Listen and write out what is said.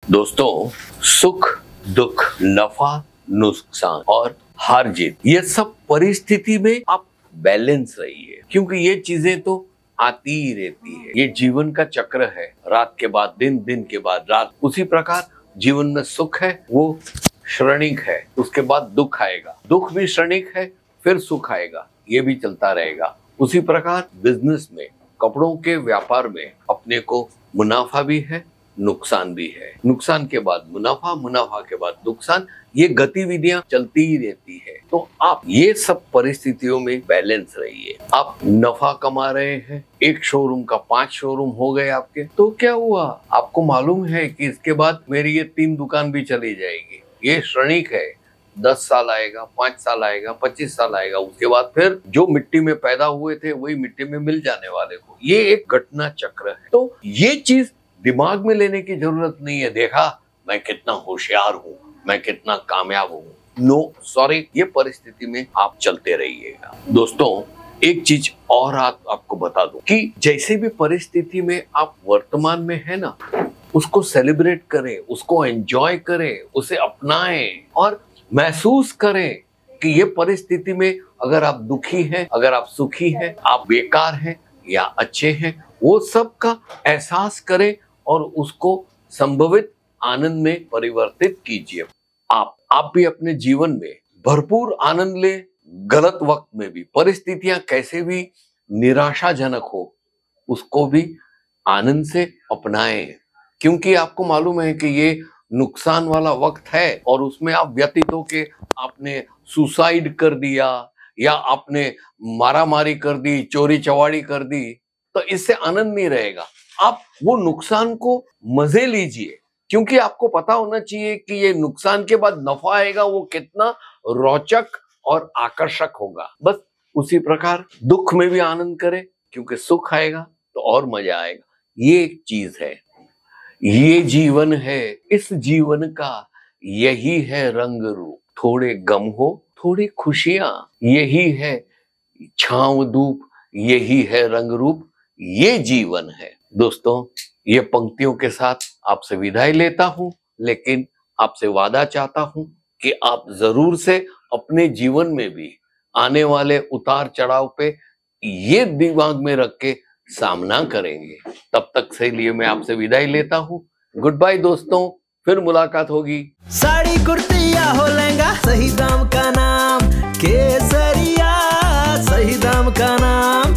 दोस्तों, सुख दुख, नफा नुकसान और हार जीत, ये सब परिस्थिति में आप बैलेंस रहिए, क्योंकि ये चीजें तो आती ही रहती है। ये जीवन का चक्र है, रात के बाद दिन, दिन के बाद रात। उसी प्रकार जीवन में सुख है, वो क्षणिक है, उसके बाद दुख आएगा। दुख भी क्षणिक है, फिर सुख आएगा, ये भी चलता रहेगा। उसी प्रकार बिजनेस में, कपड़ों के व्यापार में अपने को मुनाफा भी है, नुकसान भी है। नुकसान के बाद मुनाफा, मुनाफा के बाद नुकसान, ये गतिविधियां चलती ही रहती है। तो आप ये सब परिस्थितियों में बैलेंस रहिए। आप नफा कमा रहे हैं, एक शोरूम का 5 शोरूम हो गए आपके, तो क्या हुआ? आपको मालूम है कि इसके बाद मेरी ये 3 दुकान भी चली जाएगी। ये क्षणिक है, 10 साल आएगा, 5 साल आएगा, 25 साल आएगा, उसके बाद फिर जो मिट्टी में पैदा हुए थे वही मिट्टी में मिल जाने वाले को। ये एक घटना चक्र है। तो ये चीज दिमाग में लेने की जरूरत नहीं है। देखा मैं कितना होशियार हूँ, मैं कितना कामयाब हूँ। नो सॉरी, ये परिस्थिति में आप चलते रहिएगा। दोस्तों, एक चीज और आपको बता दूं कि जैसे भी परिस्थिति में आप वर्तमान में है ना, उसको सेलिब्रेट करें, उसको एंजॉय करें, उसे अपनाएं और महसूस करें कि ये परिस्थिति में अगर आप दुखी हैं, अगर आप सुखी हैं, आप बेकार हैं या अच्छे हैं, वो सब का एहसास करें और उसको संभवित आनंद में परिवर्तित कीजिए। आप भी अपने जीवन में भरपूर आनंद ले। गलत वक्त में भी, परिस्थितियां कैसे भी निराशाजनक हो, उसको भी आनंद से अपनाएं, क्योंकि आपको मालूम है कि ये नुकसान वाला वक्त है और उसमें आप व्यतीत हो के आपने सुसाइड कर दिया या आपने मारामारी कर दी, चोरी चवारी कर दी, तो इससे आनंद नहीं रहेगा। आप वो नुकसान को मजे लीजिए, क्योंकि आपको पता होना चाहिए कि ये नुकसान के बाद नफा आएगा, वो कितना रोचक और आकर्षक होगा। बस उसी प्रकार दुख में भी आनंद करें, क्योंकि सुख आएगा तो और मजा आएगा। ये एक चीज है, ये जीवन है, इस जीवन का यही है रंग रूप। थोड़े गम हो, थोड़ी खुशियां, यही है छांव धूप, यही है रंग रूप, ये जीवन है। दोस्तों, ये पंक्तियों के साथ आपसे विदाई लेता हूं, लेकिन आपसे वादा चाहता हूं कि आप जरूर से अपने जीवन में भी आने वाले उतार चढ़ाव पे ये दिमाग में रख के सामना करेंगे। तब तक से लिए मैं आपसे विदाई लेता हूं। गुड बाय दोस्तों, फिर मुलाकात होगी। साड़ी कुर्ती या हो लहंगा, सही दाम का नाम केसरिया, सही दाम का नाम